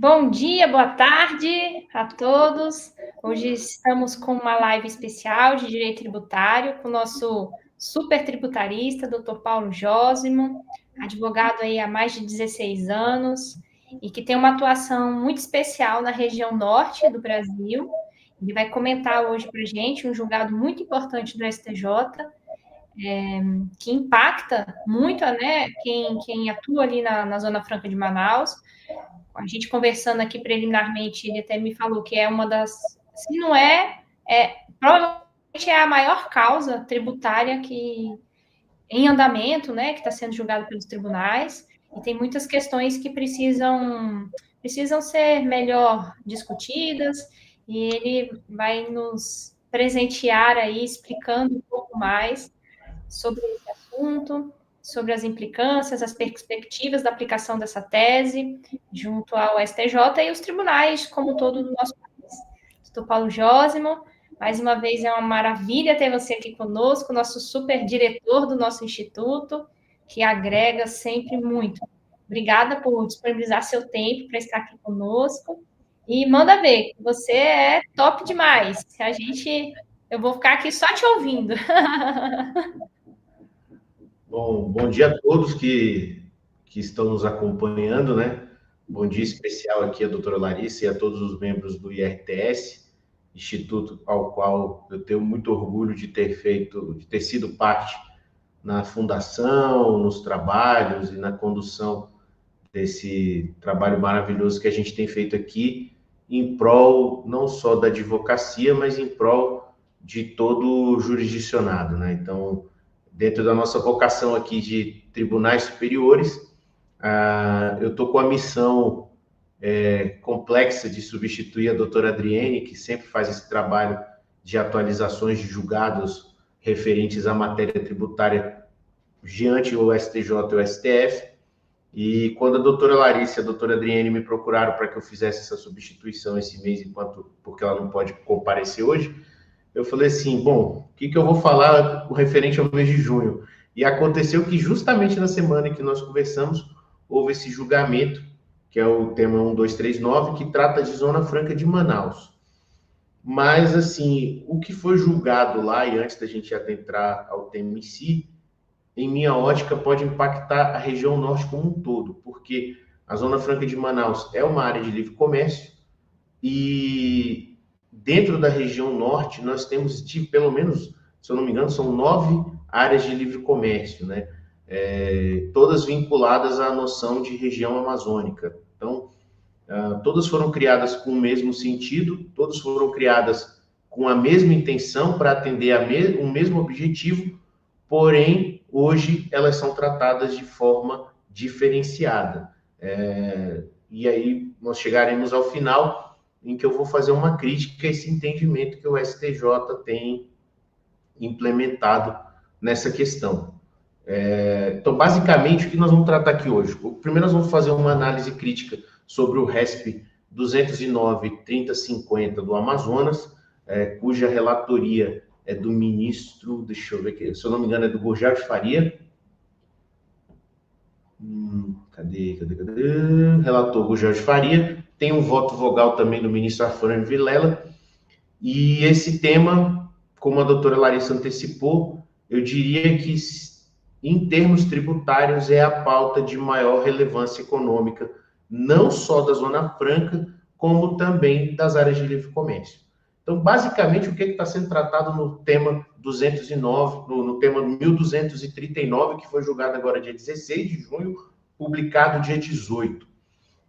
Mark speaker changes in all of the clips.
Speaker 1: Bom dia, boa tarde a todos. Hoje estamos com uma live especial de direito tributário com o nosso super tributarista, Dr. Paulo Jósimo, advogado aí há mais de 16 anos e que tem uma atuação muito especial na região norte do Brasil. Ele vai comentar hoje para a gente um julgado muito importante do STJ, que impacta muito, né, quem atua ali na Zona Franca de Manaus. A gente conversando aqui preliminarmente, ele até me falou que é uma das, se não provavelmente é a maior causa tributária que em andamento, né, que está sendo julgado pelos tribunais, e tem muitas questões que precisam ser melhor discutidas, e ele vai nos presentear aí explicando um pouco mais sobre esse assunto, sobre as implicâncias, as perspectivas da aplicação dessa tese junto ao STJ e os tribunais como todo do nosso país. Doutor Paulo Jósimo, mais uma vez é uma maravilha ter você aqui conosco, nosso super diretor do nosso instituto, que agrega sempre muito. Obrigada por disponibilizar seu tempo para estar aqui conosco. E manda ver, você é top demais. Eu vou ficar aqui só te ouvindo.
Speaker 2: Bom dia a todos que estão nos acompanhando, né? Bom dia especial aqui à doutora Larissa e a todos os membros do IRTS, instituto ao qual eu tenho muito orgulho de ter sido parte na fundação, nos trabalhos e na condução desse trabalho maravilhoso que a gente tem feito aqui em prol não só da advocacia, mas em prol de todo o jurisdicionado, né? Então, dentro da nossa vocação aqui de tribunais superiores, eu estou com a missão complexa de substituir a doutora Adriene, que sempre faz esse trabalho de atualizações de julgados referentes à matéria tributária diante do STJ e o STF. E quando a doutora Larissa e a doutora Adriene me procuraram para que eu fizesse essa substituição esse mês, porque ela não pode comparecer hoje, eu falei assim, bom, o que eu vou falar referente ao mês de junho? E aconteceu que justamente na semana em que nós conversamos, houve esse julgamento, que é o tema 1239, que trata de Zona Franca de Manaus. Mas, assim, o que foi julgado lá, e antes da gente adentrar ao tema em si, em minha ótica, pode impactar a região norte como um todo, porque a Zona Franca de Manaus é uma área de livre comércio e dentro da região norte nós temos, pelo menos, se eu não me engano, são 9 áreas de livre comércio, né? Todas vinculadas à noção de região amazônica. Então, todas foram criadas com o mesmo sentido, todas foram criadas com a mesma intenção para atender o mesmo objetivo, porém, hoje elas são tratadas de forma diferenciada. E aí nós chegaremos ao final, em que eu vou fazer uma crítica a esse entendimento que o STJ tem implementado nessa questão. Então, basicamente, o que nós vamos tratar aqui hoje? Primeiro, nós vamos fazer uma análise crítica sobre o RESP 209-3050 do Amazonas, cuja relatoria é do ministro, deixa eu ver aqui, se eu não me engano, é do Gurgel de Faria. Cadê? Relator Gurgel de Faria. Tem um voto vogal também do ministro Afrânio Vilela. E esse tema, como a doutora Larissa antecipou, eu diria que, em termos tributários, é a pauta de maior relevância econômica, não só da Zona Franca, como também das áreas de livre comércio. Então, basicamente, o que está sendo tratado no tema 209, no tema 1239, que foi julgado agora dia 16 de junho, publicado dia 18.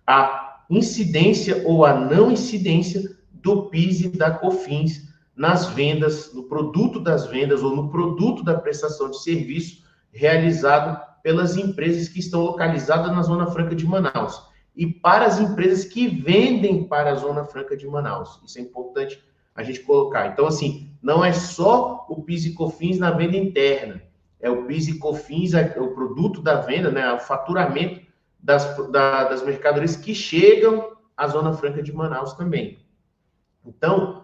Speaker 2: A incidência ou a não incidência do PIS e da COFINS nas vendas, no produto das vendas ou no produto da prestação de serviço realizado pelas empresas que estão localizadas na Zona Franca de Manaus e para as empresas que vendem para a Zona Franca de Manaus. Isso é importante a gente colocar. Então, assim, não é só o PIS e COFINS na venda interna, é o PIS e COFINS, o produto da venda, né, o faturamento das mercadorias que chegam à Zona Franca de Manaus também. Então,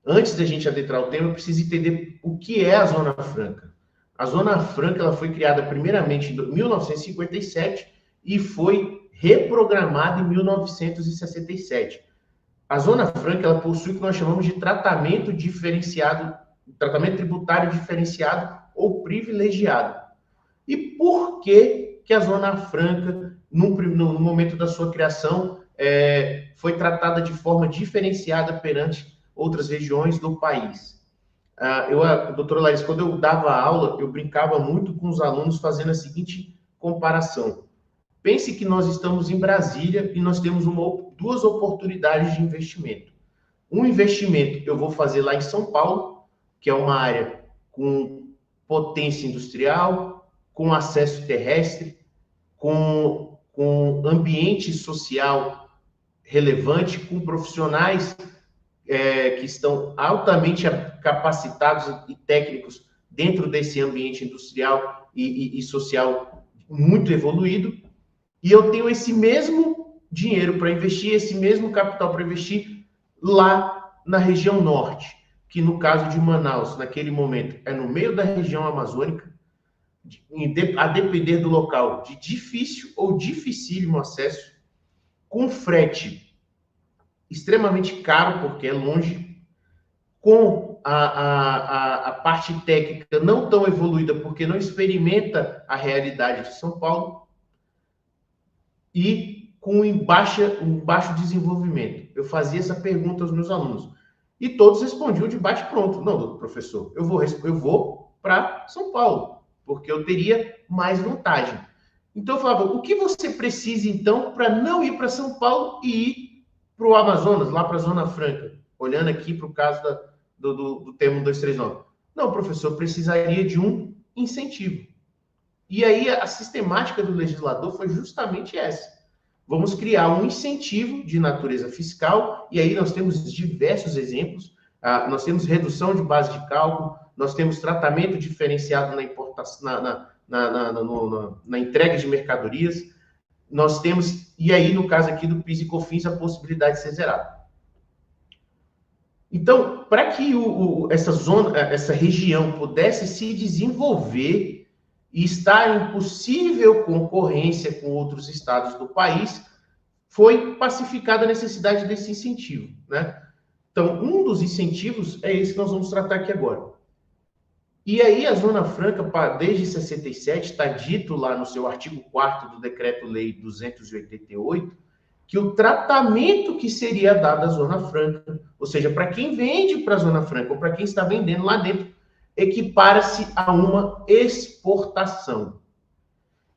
Speaker 2: antes da gente adentrar o tema, eu preciso entender o que é a Zona Franca. A Zona Franca ela foi criada primeiramente em 1957 e foi reprogramada em 1967. A Zona Franca, ela possui o que nós chamamos de tratamento diferenciado, tratamento tributário diferenciado ou privilegiado. E por que a Zona Franca, no momento da sua criação, foi tratada de forma diferenciada perante outras regiões do país? Doutora Larissa, quando eu dava aula, eu brincava muito com os alunos fazendo a seguinte comparação. Pense que nós estamos em Brasília e nós temos duas oportunidades de investimento. Um investimento eu vou fazer lá em São Paulo, que é uma área com potência industrial, com acesso terrestre, com ambiente social relevante, com profissionais que estão altamente capacitados e técnicos dentro desse ambiente industrial e social muito evoluído, e eu tenho esse mesmo dinheiro para investir, esse mesmo capital para investir lá na região norte, que no caso de Manaus, naquele momento, é no meio da região amazônica, a depender do local, de difícil ou dificílimo acesso, com frete extremamente caro, porque é longe, com a parte técnica não tão evoluída, porque não experimenta a realidade de São Paulo, e com um baixo desenvolvimento. Eu fazia essa pergunta aos meus alunos, e todos respondiam de bate-pronto. Não, professor, eu vou para São Paulo, porque eu teria mais vantagem. Então eu falava, o que você precisa, então, para não ir para São Paulo e ir para o Amazonas, lá para a Zona Franca, olhando aqui para o caso do termo 239. Não, professor, precisaria de um incentivo. E aí a sistemática do legislador foi justamente essa. Vamos criar um incentivo de natureza fiscal, e aí nós temos diversos exemplos. Nós temos redução de base de cálculo, nós temos tratamento diferenciado na importação, na entrega de mercadorias, nós temos, e aí no caso aqui do PIS e COFINS, a possibilidade de ser zerado. Então, para que essa região pudesse se desenvolver e estar em possível concorrência com outros estados do país, foi pacificada a necessidade desse incentivo, né? Então, um dos incentivos é esse que nós vamos tratar aqui agora. E aí, a Zona Franca, desde 67, está dito lá no seu artigo 4º do Decreto-Lei 288, que o tratamento que seria dado à Zona Franca, ou seja, para quem vende para a Zona Franca ou para quem está vendendo lá dentro, equipara-se a uma exportação.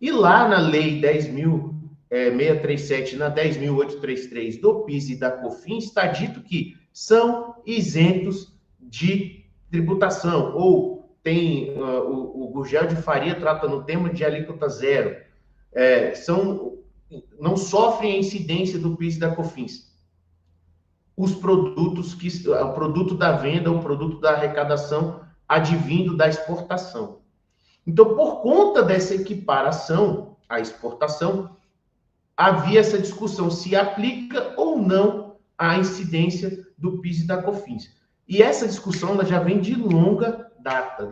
Speaker 2: E lá na Lei 10.637, na 10.833 do PIS e da COFINS, está dito que são isentos de tributação, ou tem o Gurgel de Faria trata no tema de alíquota zero, não sofrem a incidência do PIS e da COFINS. Os produtos, o produto da venda, o produto da arrecadação advindo da exportação. Então, por conta dessa equiparação à exportação, havia essa discussão se aplica ou não a incidência do PIS e da COFINS. E essa discussão ela já vem de longa data.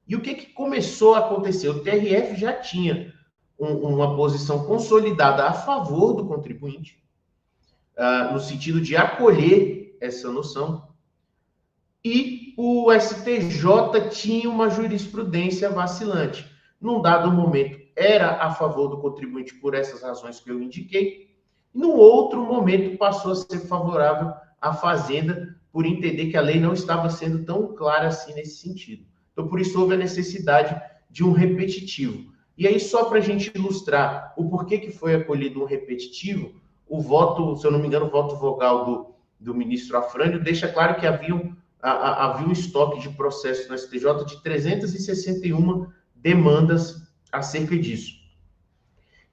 Speaker 2: E o que começou a acontecer? O TRF já tinha uma posição consolidada a favor do contribuinte, no sentido de acolher essa noção, e o STJ tinha uma jurisprudência vacilante. Num dado momento, era a favor do contribuinte por essas razões que eu indiquei, e no outro momento passou a ser favorável à Fazenda, por entender que a lei não estava sendo tão clara assim nesse sentido. Então, por isso, houve a necessidade de um repetitivo. E aí, só para a gente ilustrar o porquê que foi acolhido um repetitivo, o voto, se eu não me engano, o voto vogal do ministro Afrânio deixa claro que havia um estoque de processos no STJ de 361 demandas acerca disso.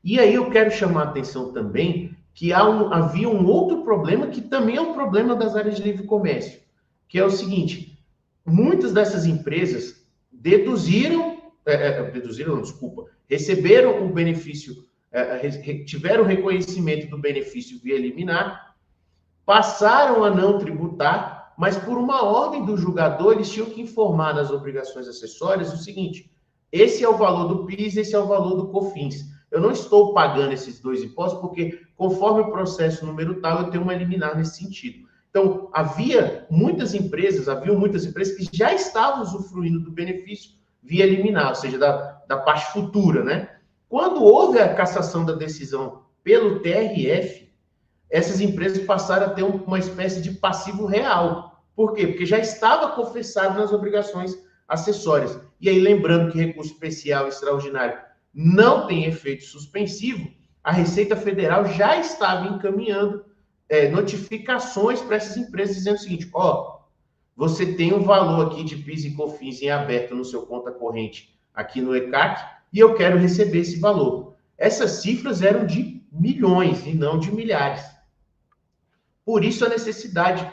Speaker 2: E aí eu quero chamar a atenção também que havia um outro problema, que também é um problema das áreas de livre comércio, que é o seguinte: muitas dessas empresas receberam o benefício, tiveram reconhecimento do benefício via liminar, passaram a não tributar, mas por uma ordem do julgador, eles tinham que informar nas obrigações acessórias o seguinte: esse é o valor do PIS, esse é o valor do COFINS. eu não estou pagando esses 2 impostos, porque conforme o processo número tal, eu tenho uma liminar nesse sentido. Então, haviam muitas empresas que já estavam usufruindo do benefício via liminar, ou seja, da parte futura, né? Quando houve a cassação da decisão pelo TRF, essas empresas passaram a ter uma espécie de passivo real. Por quê? Porque já estava confessado nas obrigações acessórias. E aí, lembrando que recurso especial extraordinário não tem efeito suspensivo, a Receita Federal já estava encaminhando notificações para essas empresas dizendo o seguinte, você tem um valor aqui de PIS e COFINS em aberto no seu conta corrente aqui no ECAC e eu quero receber esse valor. Essas cifras eram de milhões e não de milhares. Por isso a necessidade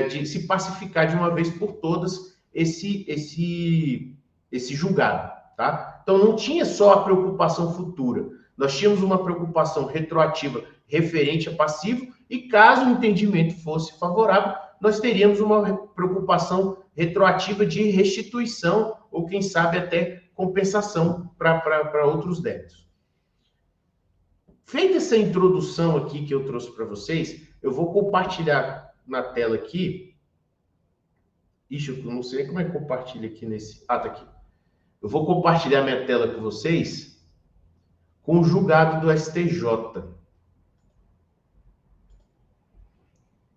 Speaker 2: de se pacificar de uma vez por todas esse julgado, tá? Então não tinha só a preocupação futura, nós tínhamos uma preocupação retroativa referente a passivo e caso o entendimento fosse favorável, nós teríamos uma preocupação retroativa de restituição ou quem sabe até compensação para outros débitos. Feita essa introdução aqui que eu trouxe para vocês, eu vou compartilhar na tela aqui. Ixi, eu não sei como é que compartilha aqui nesse... tá aqui. Eu vou compartilhar minha tela com vocês com o julgado do STJ.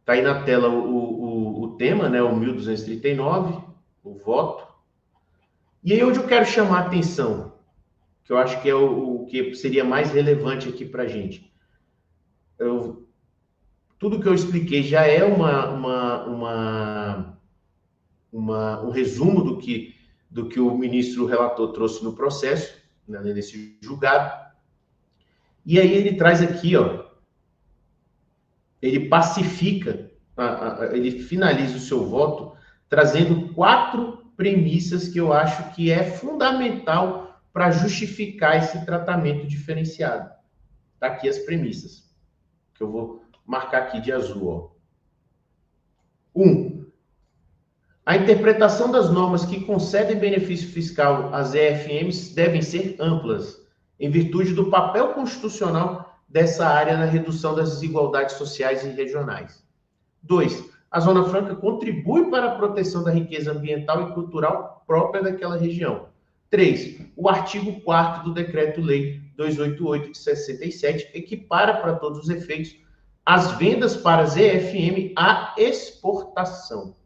Speaker 2: Tá aí na tela o tema, né? O 1239, o voto. E aí onde eu quero chamar a atenção, que eu acho que é o que seria mais relevante aqui para a gente. Tudo que eu expliquei já é um resumo do que o ministro relator trouxe no processo, né, nesse julgado. E aí ele traz aqui, ele pacifica, ele finaliza o seu voto trazendo 4 premissas que eu acho que é fundamental para justificar esse tratamento diferenciado. Tá aqui as premissas, que eu vou marcar aqui de azul. 1. A interpretação das normas que concedem benefício fiscal às EFMs devem ser amplas, em virtude do papel constitucional dessa área na redução das desigualdades sociais e regionais. 2. A Zona Franca contribui para a proteção da riqueza ambiental e cultural própria daquela região. 3. O artigo 4º do Decreto-Lei 288 de 67 equipara para todos os efeitos as vendas para as EFM à exportação.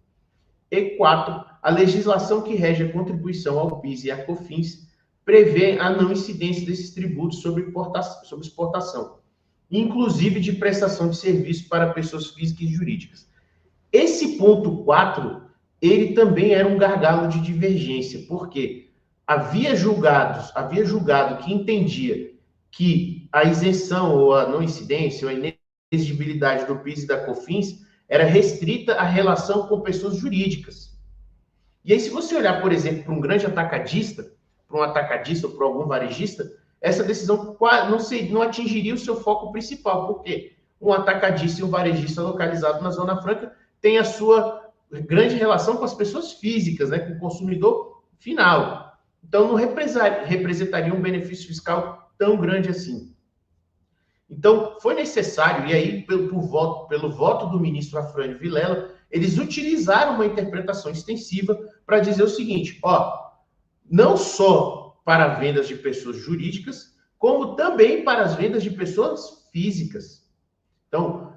Speaker 2: E 4. A legislação que rege a contribuição ao PIS e à COFINS prevê a não incidência desses tributos sobre exportação, inclusive de prestação de serviço para pessoas físicas e jurídicas. Esse ponto 4, ele também era um gargalo de divergência, porque havia julgado que entendia que a isenção ou a não incidência ou a inexigibilidade do PIS e da COFINS era restrita à relação com pessoas jurídicas. E aí, se você olhar, por exemplo, para um grande atacadista, para um atacadista ou para algum varejista, essa decisão não atingiria o seu foco principal, porque um atacadista e um varejista localizado na Zona Franca tem a sua grande relação com as pessoas físicas, né, com o consumidor final. Então, não representaria um benefício fiscal tão grande assim. Então, foi necessário, e aí, pelo voto do ministro Afrânio Vilela, eles utilizaram uma interpretação extensiva para dizer o seguinte, não só para vendas de pessoas jurídicas, como também para as vendas de pessoas físicas. Então,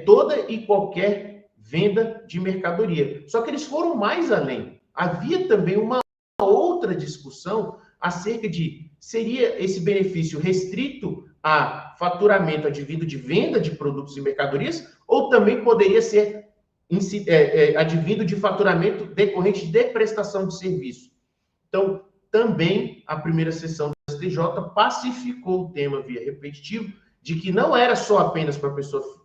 Speaker 2: toda e qualquer venda de mercadoria. Só que eles foram mais além. Havia também uma outra discussão acerca de, seria esse benefício restrito a faturamento advindo de venda de produtos e mercadorias, ou também poderia ser advindo de faturamento decorrente de prestação de serviço. Então, também a primeira sessão do STJ pacificou o tema via repetitivo de que não era só apenas para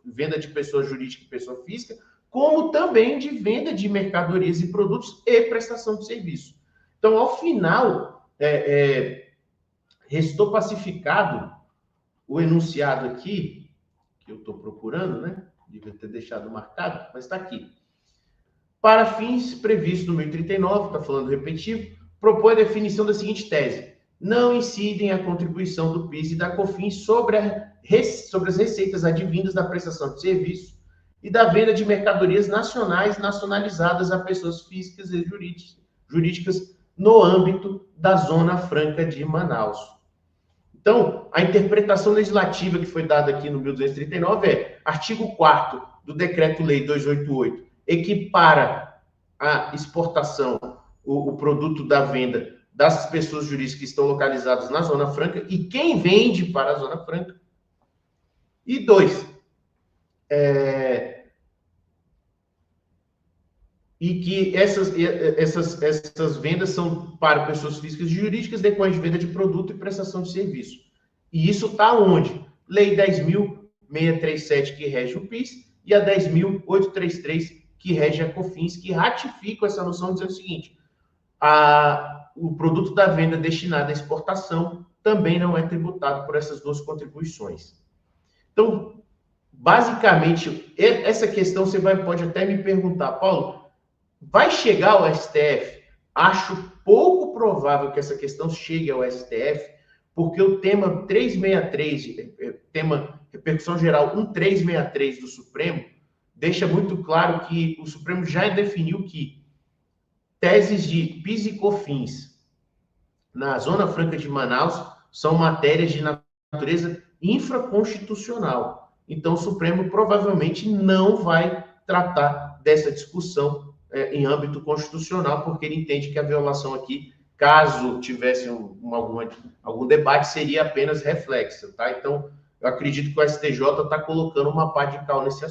Speaker 2: venda de pessoa jurídica e pessoa física, como também de venda de mercadorias e produtos e prestação de serviço. Então, ao final, restou pacificado o enunciado aqui, que eu estou procurando, né? Devia ter deixado marcado, mas está aqui. Para fins previstos no 1039, está falando repetitivo, propõe a definição da seguinte tese. não incidem a contribuição do PIS e da COFINS sobre as receitas advindas da prestação de serviço e da venda de mercadorias nacionais nacionalizadas a pessoas físicas e jurídicas no âmbito da Zona Franca de Manaus. Então, a interpretação legislativa que foi dada aqui no 1239 é: artigo 4º do Decreto-Lei 288 equipara a exportação, o produto da venda das pessoas jurídicas que estão localizadas na Zona Franca e quem vende para a Zona Franca. E 2, e que essas vendas são para pessoas físicas e jurídicas decorrentes de venda de produto e prestação de serviço. E isso está onde? Lei 10.637, que rege o PIS, e a 10.833, que rege a COFINS, que ratificam essa noção dizendo o seguinte: o produto da venda destinado à exportação também não é tributado por essas duas contribuições. Então, basicamente, essa questão você pode até me perguntar, Paulo, vai chegar ao STF? Acho pouco provável que essa questão chegue ao STF, porque o tema 363, tema repercussão geral 1363 do Supremo, deixa muito claro que o Supremo já definiu que teses de PIS e COFINS na Zona Franca de Manaus são matérias de natureza infraconstitucional. Então, o Supremo provavelmente não vai tratar dessa discussão em âmbito constitucional, porque ele entende que a violação aqui, caso tivesse algum debate, seria apenas reflexa, tá? Então, eu acredito que o STJ está colocando uma pá de cal nesse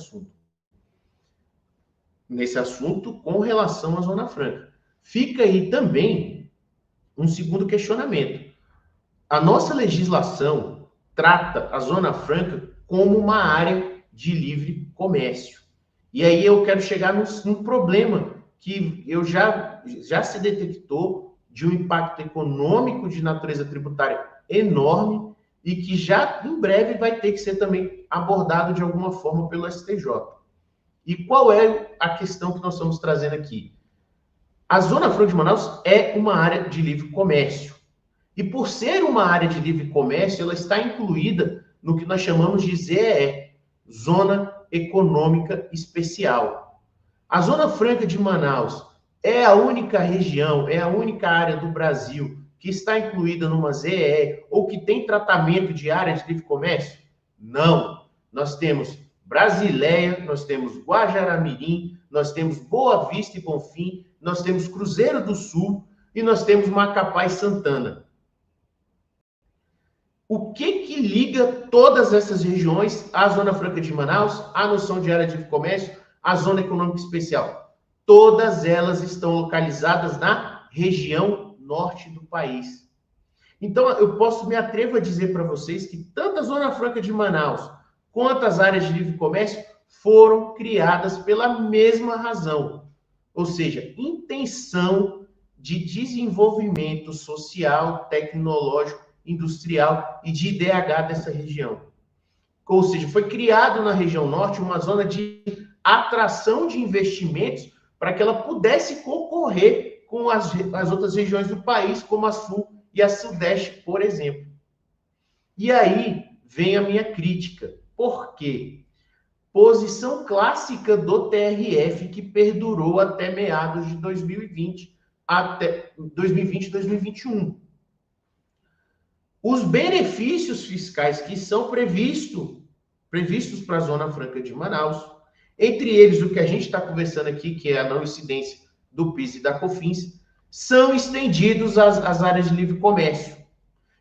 Speaker 2: assunto com relação à Zona Franca. Fica aí também um segundo questionamento. A nossa legislação trata a Zona Franca como uma área de livre comércio. E aí eu quero chegar num problema que já se detectou de um impacto econômico de natureza tributária enorme e que já em breve vai ter que ser também abordado de alguma forma pelo STJ. E qual é a questão que nós estamos trazendo aqui? A Zona Franca de Manaus é uma área de livre comércio. E por ser uma área de livre comércio, ela está incluída no que nós chamamos de ZEE, Zona Econômica Especial. A Zona Franca de Manaus é a única região, é a única área do Brasil que está incluída numa ZEE ou que tem tratamento de área de livre comércio? Não. Nós temos Brasileia, nós temos Guajará-Mirim, nós temos Boa Vista e Bonfim, nós temos Cruzeiro do Sul e nós temos Macapá e Santana. O que liga todas essas regiões à Zona Franca de Manaus, à noção de área de comércio, à Zona Econômica Especial? Todas elas estão localizadas na região norte do país. Então, eu me atrevo a dizer para vocês que tanto a Zona Franca de Manaus quanto as áreas de livre comércio foram criadas pela mesma razão, ou seja, intenção de desenvolvimento social, tecnológico, industrial e de IDH dessa região. Ou seja, foi criado na região norte uma zona de atração de investimentos para que ela pudesse concorrer com as outras regiões do país, como a Sul e a Sudeste, por exemplo. E aí vem a minha crítica. Por quê? Posição clássica do TRF que perdurou até meados de 2020, até 2020 e 2021. Os benefícios fiscais que são previstos para a Zona Franca de Manaus, entre eles o que a gente está conversando aqui, que é a não incidência do PIS e da COFINS, são estendidos às áreas de livre comércio,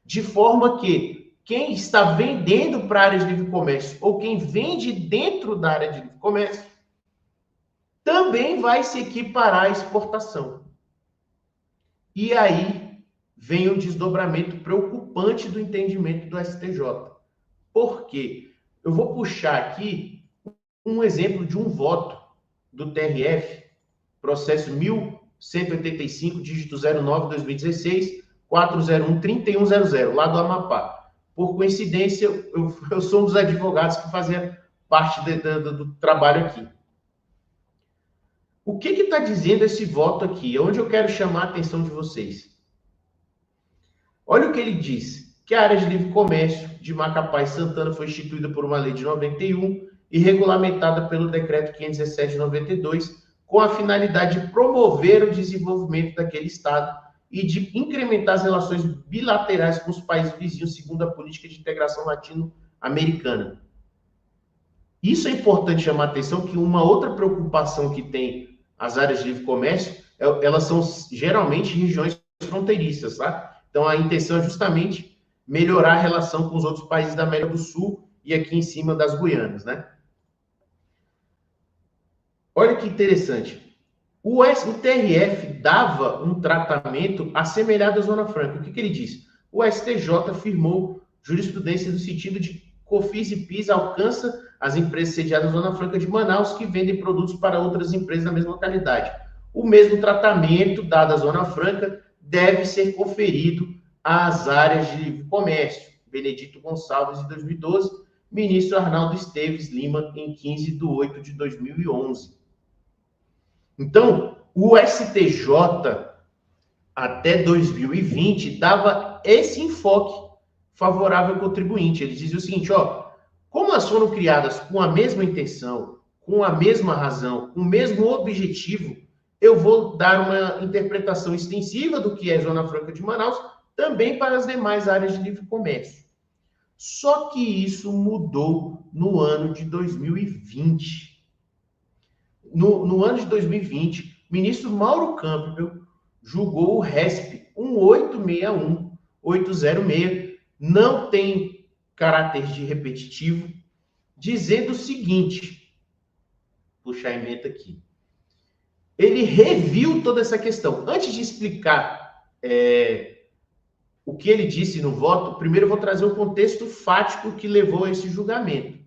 Speaker 2: de forma que quem está vendendo para a área de livre comércio ou quem vende dentro da área de livre comércio também vai se equiparar à exportação. E aí vem um desdobramento preocupante do entendimento do STJ. Por quê? Eu vou puxar aqui um exemplo de um voto do TRF, processo 1185, dígito 09/2016, 401-3100, lá do Amapá. Por coincidência, eu sou um dos advogados que fazia parte do trabalho aqui. O que está dizendo esse voto aqui? Onde eu quero chamar a atenção de vocês? Olha o que ele diz, que a área de livre comércio de Macapá e Santana foi instituída por uma lei de 91 e regulamentada pelo decreto 517 de 92, com a finalidade de promover o desenvolvimento daquele estado e de incrementar as relações bilaterais com os países vizinhos, segundo a política de integração latino-americana. Isso é importante chamar a atenção, que uma outra preocupação que tem as áreas de livre comércio, elas são geralmente regiões fronteiriças, tá? Então, a intenção é justamente melhorar a relação com os outros países da América do Sul e aqui em cima das Guianas, né? Olha que interessante. O TRF dava um tratamento assemelhado à Zona Franca. O que ele disse? O STJ afirmou jurisprudência no sentido de COFINS e PIS alcança as empresas sediadas na Zona Franca de Manaus que vendem produtos para outras empresas na mesma localidade. O mesmo tratamento dado à Zona Franca deve ser conferido às áreas de livre comércio. Benedito Gonçalves, em 2012, ministro Arnaldo Esteves Lima, em 15 de 8 de 2011. Então, o STJ, até 2020, dava esse enfoque favorável ao contribuinte. Ele dizia o seguinte, como elas foram criadas com a mesma intenção, com a mesma razão, com o mesmo objetivo, eu vou dar uma interpretação extensiva do que é Zona Franca de Manaus, também para as demais áreas de livre comércio. Só que isso mudou no ano de 2020. No ano de 2020, o ministro Mauro Campbell julgou o RESP 1861-806, não tem caráter de repetitivo, dizendo o seguinte, puxar a emenda aqui, ele reviu toda essa questão. Antes de explicar o que ele disse no voto, primeiro eu vou trazer o contexto fático que levou a esse julgamento.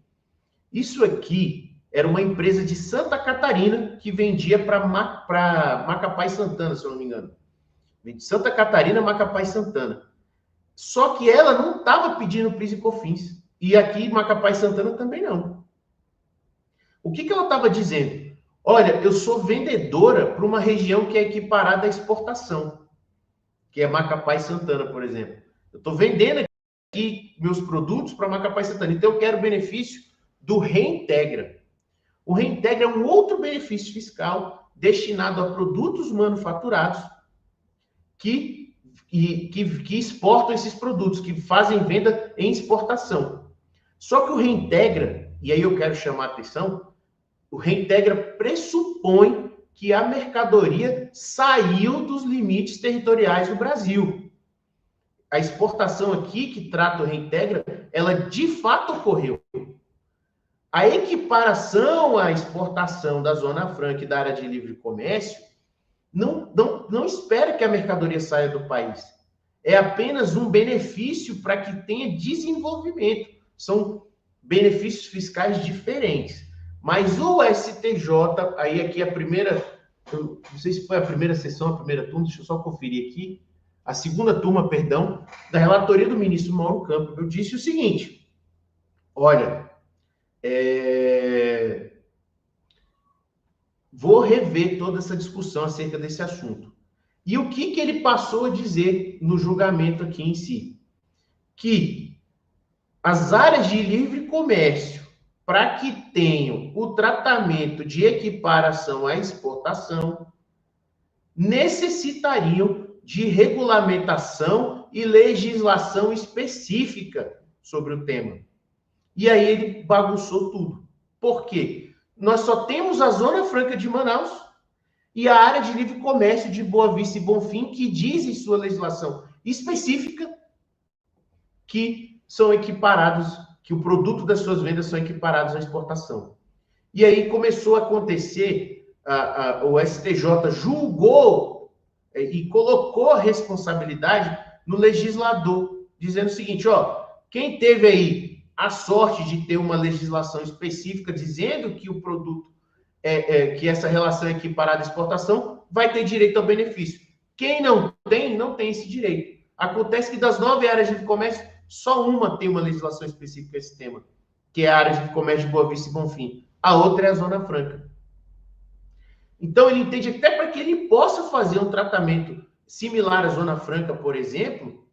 Speaker 2: Isso aqui era uma empresa de Santa Catarina que vendia para Macapá e Santana, se eu não me engano. De Santa Catarina, Macapá e Santana. Só que ela não estava pedindo PIS e COFINS. E aqui, Macapá e Santana também não. O que ela estava dizendo? Olha, eu sou vendedora para uma região que é equiparada à exportação, que é Macapá e Santana, por exemplo. Eu estou vendendo aqui meus produtos para Macapá e Santana. Então, eu quero benefício do Reintegra. O Reintegra é um outro benefício fiscal destinado a produtos manufaturados que exportam esses produtos, que fazem venda em exportação. Só que o Reintegra, e aí eu quero chamar a atenção, o Reintegra pressupõe que a mercadoria saiu dos limites territoriais do Brasil. A exportação aqui, que trata o Reintegra, ela de fato ocorreu. A equiparação à exportação da Zona Franca e da área de livre comércio não espera que a mercadoria saia do país. É apenas um benefício para que tenha desenvolvimento. São benefícios fiscais diferentes. Mas o STJ, aí aqui a primeira, não sei se foi a primeira sessão, a primeira turma, deixa eu só conferir aqui, a segunda turma, perdão, da relatoria do ministro Mauro Campbell, eu disse o seguinte, olha, vou rever toda essa discussão acerca desse assunto. E o que ele passou a dizer no julgamento aqui em si? Que as áreas de livre comércio, para que tenham o tratamento de equiparação à exportação, necessitariam de regulamentação e legislação específica sobre o tema. E aí ele bagunçou tudo. Por quê? Nós só temos a Zona Franca de Manaus e a área de livre comércio de Boa Vista e Bonfim, que diz em sua legislação específica que são equiparados, que o produto das suas vendas são equiparados à exportação. E aí começou a acontecer, o STJ julgou e colocou a responsabilidade no legislador, dizendo o seguinte, quem teve aí a sorte de ter uma legislação específica dizendo que o produto, que essa relação é equiparada à exportação, vai ter direito ao benefício. Quem não tem esse direito. Acontece que das 9 áreas de comércio, só uma tem uma legislação específica a esse tema, que é a área de comércio de Boa Vista e Bonfim. A outra é a Zona Franca. Então, ele entende até para que ele possa fazer um tratamento similar à Zona Franca, por exemplo,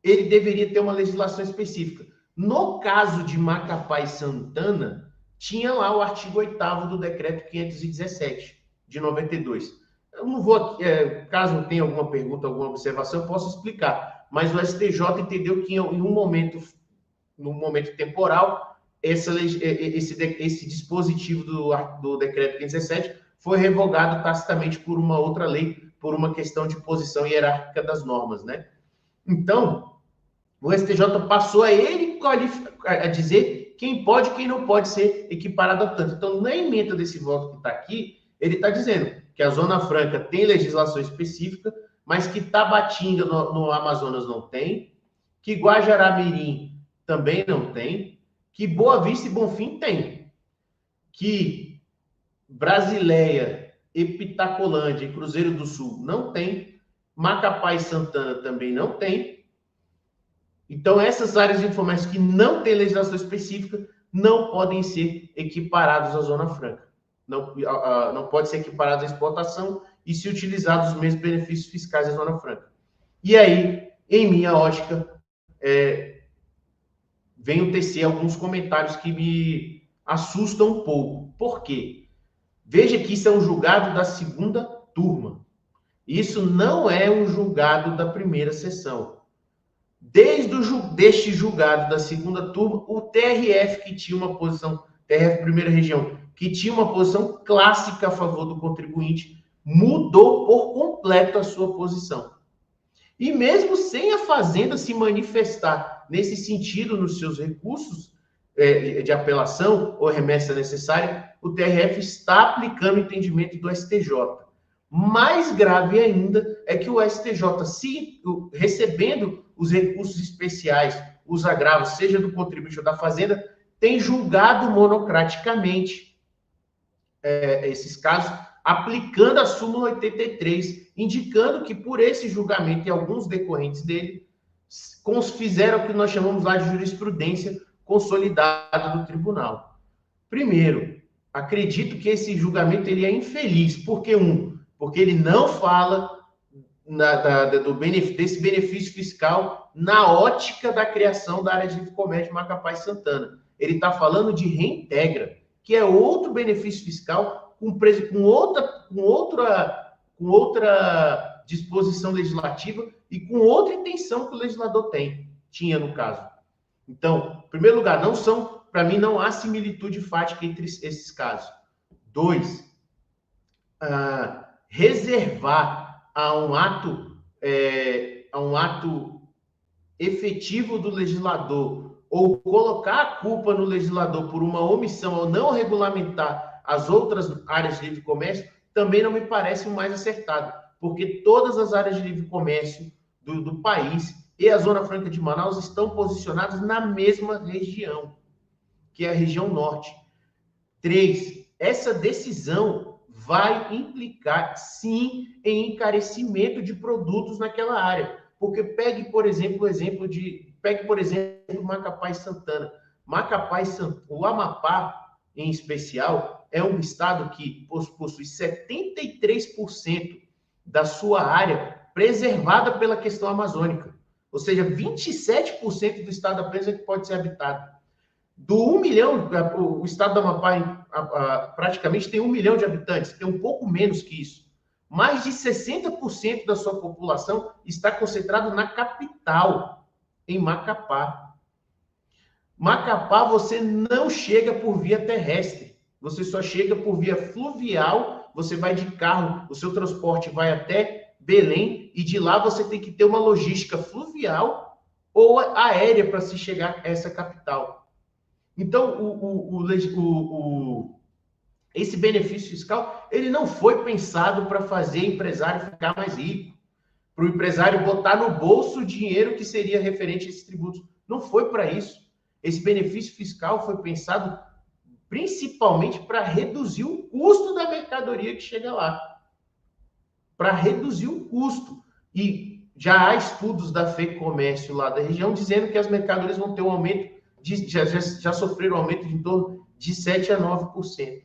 Speaker 2: ele deveria ter uma legislação específica. No caso de Macapá e Santana, tinha lá o artigo 8º do decreto 517, de 92. Eu não vou, caso tenha alguma pergunta, alguma observação, eu posso explicar. Mas o STJ entendeu que no momento temporal, esse dispositivo do decreto 517 foi revogado tacitamente por uma outra lei, por uma questão de posição hierárquica das normas, né? Então, o STJ passou a ele a dizer quem pode e quem não pode ser equiparado a tanto. Então, na emenda desse voto que está aqui, ele está dizendo que a Zona Franca tem legislação específica, mas que Tabatinga no Amazonas não tem, que Guajará-Mirim também não tem, que Boa Vista e Bonfim tem, que Brasileia, Epitacolândia e Cruzeiro do Sul não tem, Macapá e Santana também não tem. Então, essas áreas de comércio que não têm legislação específica não podem ser equiparados à Zona Franca. Não pode ser equiparado à exportação e se utilizados os mesmos benefícios fiscais da Zona Franca. E aí, em minha ótica, venho tecer alguns comentários que me assustam um pouco. Por quê? Veja que isso é um julgado da segunda turma. Isso não é um julgado da primeira sessão. Deste julgado da segunda turma, o TRF, que tinha uma posição, TRF Primeira Região, que tinha uma posição clássica a favor do contribuinte, mudou por completo a sua posição. E mesmo sem a Fazenda se manifestar nesse sentido nos seus recursos de apelação ou remessa necessária, o TRF está aplicando o entendimento do STJ. Mais grave ainda é que o STJ, recebendo os recursos especiais, os agravos, seja do contribuinte ou da Fazenda, tem julgado monocraticamente esses casos, aplicando a súmula 83, indicando que por esse julgamento e alguns decorrentes dele, fizeram o que nós chamamos lá de jurisprudência consolidada do tribunal. Primeiro, acredito que esse julgamento ele é infeliz. Porque ele não fala desse benefício fiscal na ótica da criação da área de livre comércio de Macapá e Santana. Ele está falando de reintegra, que é outro benefício fiscal com outra disposição legislativa e com outra intenção que o legislador tinha no caso. Então, em primeiro lugar, para mim, não há similitude fática entre esses casos. 2, reservar a um ato efetivo do legislador ou colocar a culpa no legislador por uma omissão ou não regulamentar as outras áreas de livre comércio também não me parece o mais acertado, porque todas as áreas de livre comércio do país e a Zona Franca de Manaus estão posicionadas na mesma região, que é a região norte. 3, essa decisão vai implicar, sim, em encarecimento de produtos naquela área. Porque pegue, por exemplo, Macapá e Santana. O Amapá, em especial, é um estado que possui 73% da sua área preservada pela questão amazônica. Ou seja, 27% do estado apenas é que pode ser habitado. Do 1 milhão, o estado do Amapá praticamente tem 1 milhão de habitantes, tem um pouco menos que isso. Mais de 60% da sua população está concentrado na capital, em Macapá. Macapá você não chega por via terrestre, você só chega por via fluvial, você vai de carro, o seu transporte vai até Belém, e de lá você tem que ter uma logística fluvial ou aérea para se chegar a essa capital. Então, esse benefício fiscal, ele não foi pensado para fazer empresário ficar mais rico, para o empresário botar no bolso o dinheiro que seria referente a esses tributos. Não foi para isso. Esse benefício fiscal foi pensado principalmente para reduzir o custo da mercadoria que chega lá. Para reduzir o custo. E já há estudos da FEComércio lá da região dizendo que as mercadorias vão ter um aumento, já sofreram um aumento de em torno de 7% a 9%.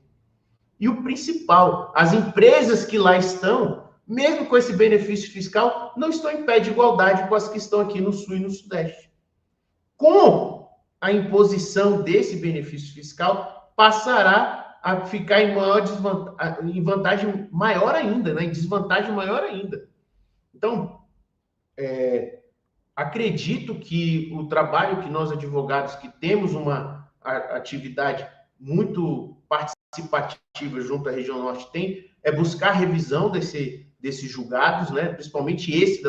Speaker 2: E o principal, as empresas que lá estão mesmo com esse benefício fiscal, não estão em pé de igualdade com as que estão aqui no Sul e no Sudeste. Com a imposição desse benefício fiscal, passará a ficar em vantagem maior ainda, né? Em desvantagem maior ainda. Então, acredito que o trabalho que nós, advogados, que temos uma atividade muito participativa junto à região norte tem, é buscar a revisão desses julgados, né? Principalmente esse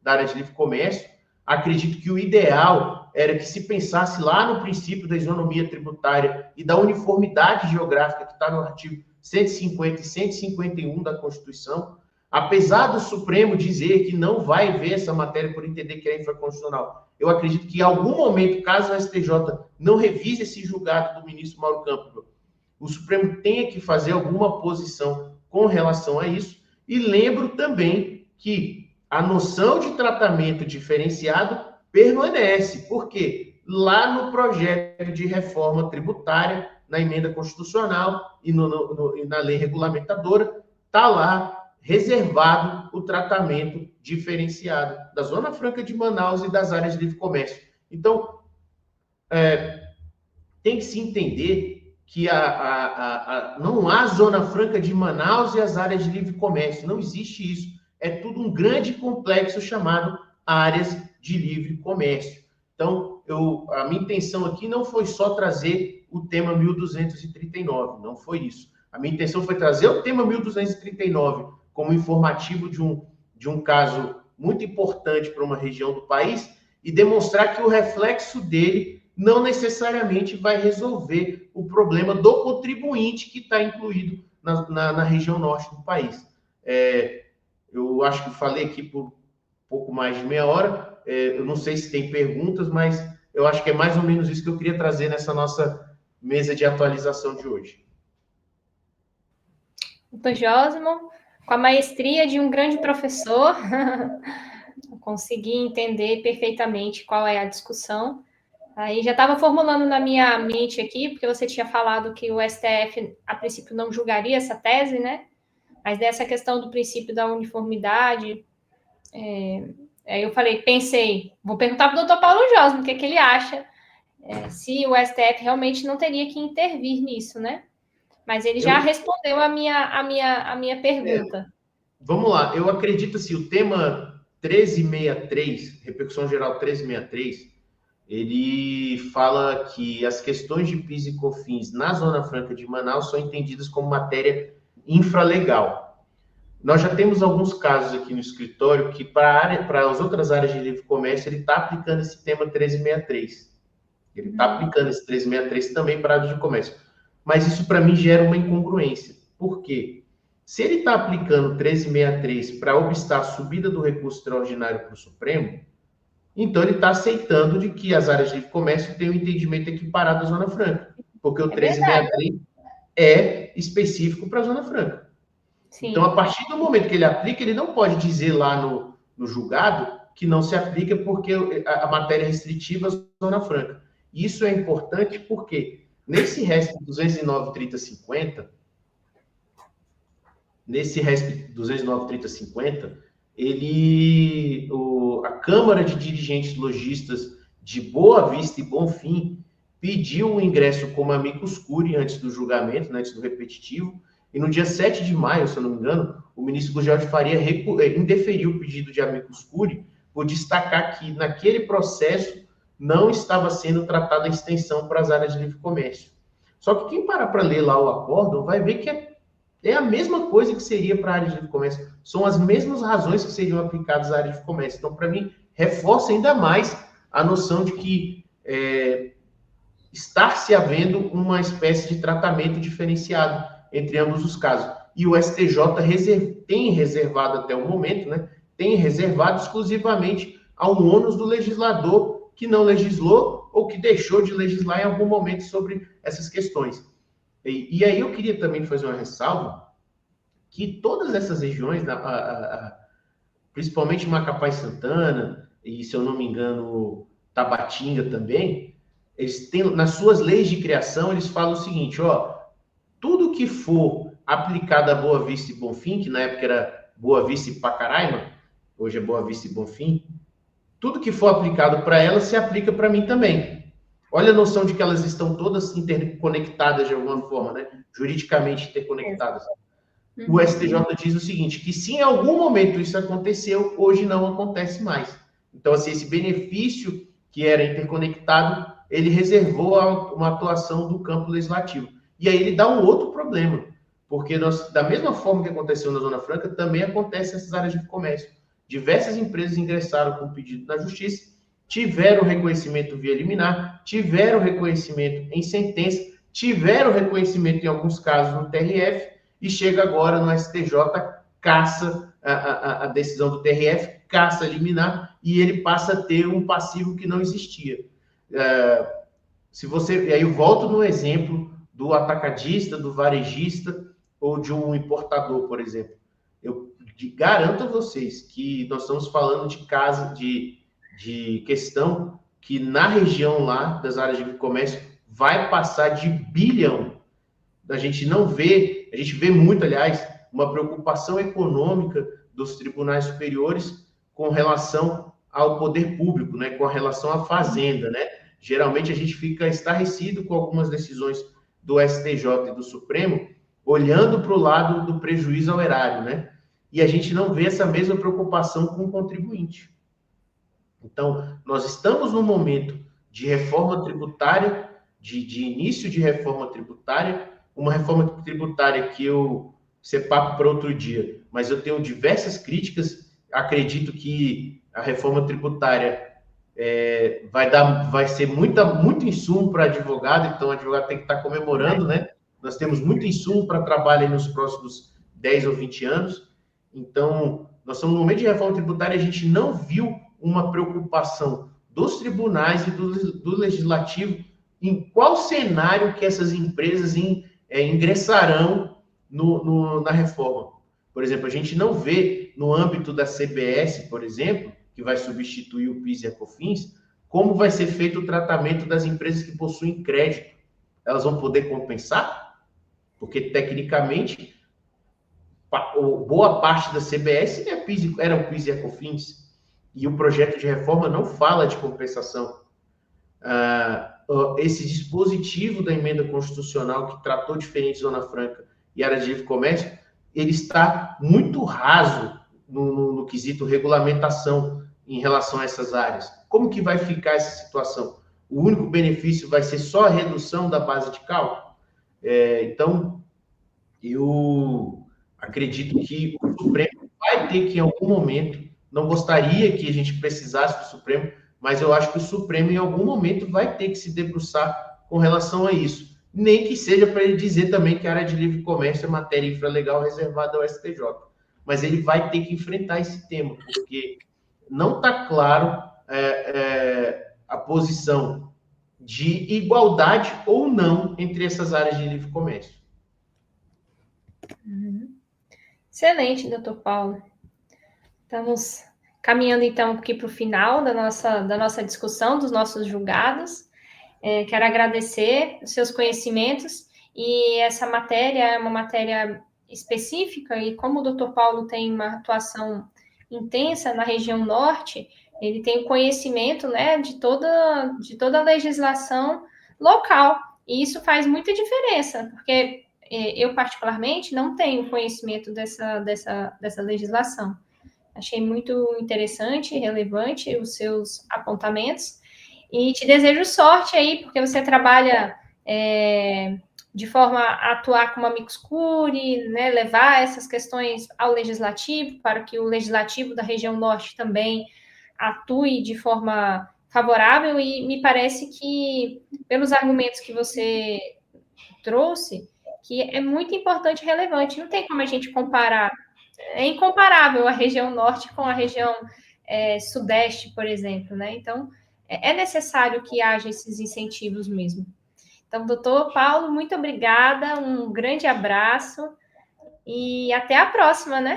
Speaker 2: da área de livre comércio. Acredito que o ideal era que se pensasse lá no princípio da isonomia tributária e da uniformidade geográfica que está no artigo 150 e 151 da Constituição. Apesar do Supremo dizer que não vai ver essa matéria por entender que é infraconstitucional, eu acredito que em algum momento, caso a STJ não revise esse julgado do ministro Mauro Campbell, o Supremo tenha que fazer alguma posição com relação a isso. E lembro também que a noção de tratamento diferenciado permanece, porque lá no projeto de reforma tributária, na emenda constitucional e na lei regulamentadora, está lá reservado o tratamento diferenciado da Zona Franca de Manaus e das áreas de livre comércio. Então, tem que se entender que não há Zona Franca de Manaus e as áreas de livre comércio. Não existe isso. É tudo um grande complexo chamado áreas de livre comércio. Então, a minha intenção aqui não foi só trazer o tema 1239, não foi isso. A minha intenção foi trazer o tema 1239 como informativo de um caso muito importante para uma região do país e demonstrar que o reflexo dele não necessariamente vai resolver o problema do contribuinte que está incluído na região norte do país. Eu acho que falei aqui por pouco mais de meia hora, eu não sei se tem perguntas, mas eu acho que é mais ou menos isso que eu queria trazer nessa nossa mesa de atualização de hoje.
Speaker 1: Doutor Jósimo, com a maestria de um grande professor, consegui entender perfeitamente qual é a discussão. Aí já estava formulando na minha mente aqui, porque você tinha falado que o STF, a princípio, não julgaria essa tese, né? Mas dessa questão do princípio da uniformidade, aí eu pensei, vou perguntar para o doutor Paulo Jósimo o que ele acha, se o STF realmente não teria que intervir nisso, né? Mas ele já respondeu a minha pergunta.
Speaker 2: Vamos lá, eu acredito assim, o tema 1363, repercussão geral 1363, ele fala que as questões de PIS e COFINS na Zona Franca de Manaus são entendidas como matéria infralegal. Nós já temos alguns casos aqui no escritório que, para as outras áreas de livre comércio, ele está aplicando esse tema 1363. Ele está aplicando esse 1363 também para a área de comércio. Mas isso, para mim, gera uma incongruência. Por quê? Se ele está aplicando 1363 para obstar a subida do recurso extraordinário para o Supremo, então ele está aceitando de que as áreas de livre comércio têm um entendimento equiparado à Zona Franca. Porque o 1363 é específico para a Zona Franca. Sim. Então, a partir do momento que ele aplica, ele não pode dizer lá no julgado que não se aplica porque a matéria restritiva é Zona Franca. Isso é importante porque nesse RESP 209/3050, a Câmara de Dirigentes Lojistas de Boa Vista e Bonfim pediu o ingresso como amicus curiae antes do julgamento, antes do repetitivo, e no dia 7 de maio, se eu não me engano, o ministro Gugel de Faria indeferiu o pedido de amicus curiae por destacar que naquele processo não estava sendo tratada a extensão para as áreas de livre comércio. Só que quem parar para ler lá o acórdão vai ver que é a mesma coisa que seria para a área de livre comércio. São as mesmas razões que seriam aplicadas à área de livre comércio. Então, para mim, reforça ainda mais a noção de que está se havendo uma espécie de tratamento diferenciado entre ambos os casos. E o STJ tem reservado até o momento, né? Tem reservado exclusivamente ao ônus do legislador que não legislou ou que deixou de legislar em algum momento sobre essas questões. E aí eu queria também fazer uma ressalva que todas essas regiões, principalmente Macapá e Santana, e se eu não me engano, Tabatinga também, eles têm, nas suas leis de criação, eles falam o seguinte, tudo que for aplicado a Boa Vista e Bonfim, que na época Boa Vista e Pacaraima, hoje é Boa Vista e Bonfim, tudo que for aplicado para elas se aplica para mim também. Olha a noção de que elas estão todas interconectadas de alguma forma, né? Juridicamente interconectadas. O STJ diz o seguinte, que se em algum momento isso aconteceu, hoje não acontece mais. Então, assim, esse benefício que era interconectado, ele reservou uma atuação do campo legislativo. E aí ele dá um outro problema, porque da mesma forma que aconteceu na Zona Franca, também acontece nessas áreas de comércio. Diversas empresas ingressaram com pedido na justiça, tiveram reconhecimento via liminar, tiveram reconhecimento em sentença, tiveram reconhecimento em alguns casos no TRF, e chega agora no STJ, caça a decisão do TRF, caça a liminar, e ele passa a ter um passivo que não existia. E aí eu volto no exemplo do atacadista, do varejista, ou de um importador, por exemplo. Eu garanto a vocês que nós estamos falando de caso de questão que na região lá das áreas de comércio vai passar de bilhão. A gente vê muito, aliás, uma preocupação econômica dos tribunais superiores com relação ao poder público, né, com relação à fazenda, né? Geralmente a gente fica estarrecido com algumas decisões do STJ e do Supremo, olhando para o lado do prejuízo ao erário, né? E a gente não vê essa mesma preocupação com o contribuinte. Então, nós estamos num momento de reforma tributária, de início de reforma tributária, uma reforma tributária que isso é papo para outro dia, mas eu tenho diversas críticas, acredito que a reforma tributária vai ser muito insumo para advogado, então o advogado tem que estar comemorando, né? Nós temos muito insumo para trabalho aí nos próximos 10 ou 20 anos, então nós estamos no momento de reforma tributária e a gente não viu uma preocupação dos tribunais e do legislativo em qual cenário que essas empresas ingressarão na reforma. Por exemplo, a gente não vê no âmbito da CBS, por exemplo, que vai substituir o PIS e a COFINS, como vai ser feito o tratamento das empresas que possuem crédito. Elas vão poder compensar? Porque, tecnicamente, boa parte da CBS era o PIS e a COFINS, e o projeto de reforma não fala de compensação. Esse dispositivo da emenda constitucional que tratou diferente Zona Franca e área de livre comércio, ele está muito raso no quesito regulamentação em relação a essas áreas. Como que vai ficar essa situação? O único benefício vai ser só a redução da base de cálculo? Então, eu acredito que o Supremo vai ter que, em algum momento, não gostaria que a gente precisasse do Supremo, mas eu acho que o Supremo, em algum momento, vai ter que se debruçar com relação a isso. Nem que seja para ele dizer também que a área de livre comércio é matéria infralegal reservada ao STJ. Mas ele vai ter que enfrentar esse tema, porque não está claro a posição de igualdade ou não entre essas áreas de livre comércio.
Speaker 1: Excelente, doutor Paulo. Estamos caminhando, então, aqui para o final da nossa discussão, dos nossos julgados. Quero agradecer os seus conhecimentos, e essa matéria é uma matéria específica, e como o doutor Paulo tem uma atuação intensa na região norte, ele tem conhecimento, né, de toda a legislação local, e isso faz muita diferença, porque eu, particularmente, não tenho conhecimento dessa legislação. Achei muito interessante e relevante os seus apontamentos, e te desejo sorte aí, porque você trabalha de forma a atuar como amicus curiae, né, levar essas questões ao legislativo, para que o legislativo da região norte também atue de forma favorável, e me parece que, pelos argumentos que você trouxe, que é muito importante e relevante. Não tem como a gente comparar. É incomparável a região norte com a região sudeste, por exemplo, né? Então, é necessário que haja esses incentivos mesmo. Então, doutor Paulo, muito obrigada, um grande abraço e até a próxima, né?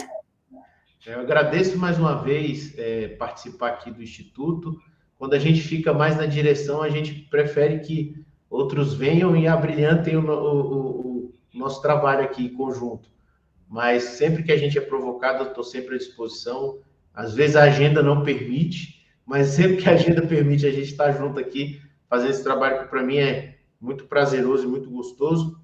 Speaker 2: Eu agradeço mais uma vez participar aqui do Instituto. Quando a gente fica mais na direção, a gente prefere que outros venham e abrilhantem o nosso trabalho aqui em conjunto. mas sempre que a gente é provocado, eu estou sempre à disposição. Às vezes a agenda não permite, mas sempre que a agenda permite, a gente está junto aqui, fazendo esse trabalho que para mim é muito prazeroso e muito gostoso.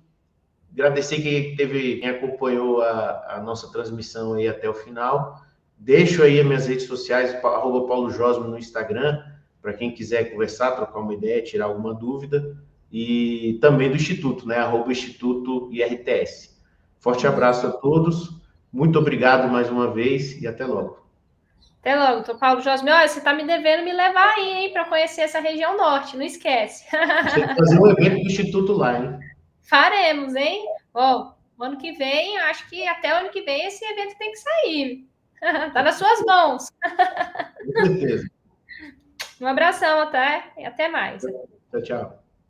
Speaker 2: Agradecer quem acompanhou a nossa transmissão aí até o final. Deixo aí as minhas redes sociais, @paulojosmo no Instagram, para quem quiser conversar, trocar uma ideia, tirar alguma dúvida. E também do Instituto, né? @Instituto IRTS. Forte abraço a todos. Muito obrigado mais uma vez e até logo.
Speaker 1: Até logo, doutor Paulo Josme. Olha, você está me devendo me levar aí, hein, para conhecer essa região norte, não esquece.
Speaker 2: Você tem que fazer um evento do Instituto lá, hein?
Speaker 1: Faremos, hein? Ó, ano que vem, acho que até o ano que vem esse evento tem que sair. Tá nas suas mãos.
Speaker 2: Com certeza.
Speaker 1: Um abração, até mais.
Speaker 2: Tchau, tchau.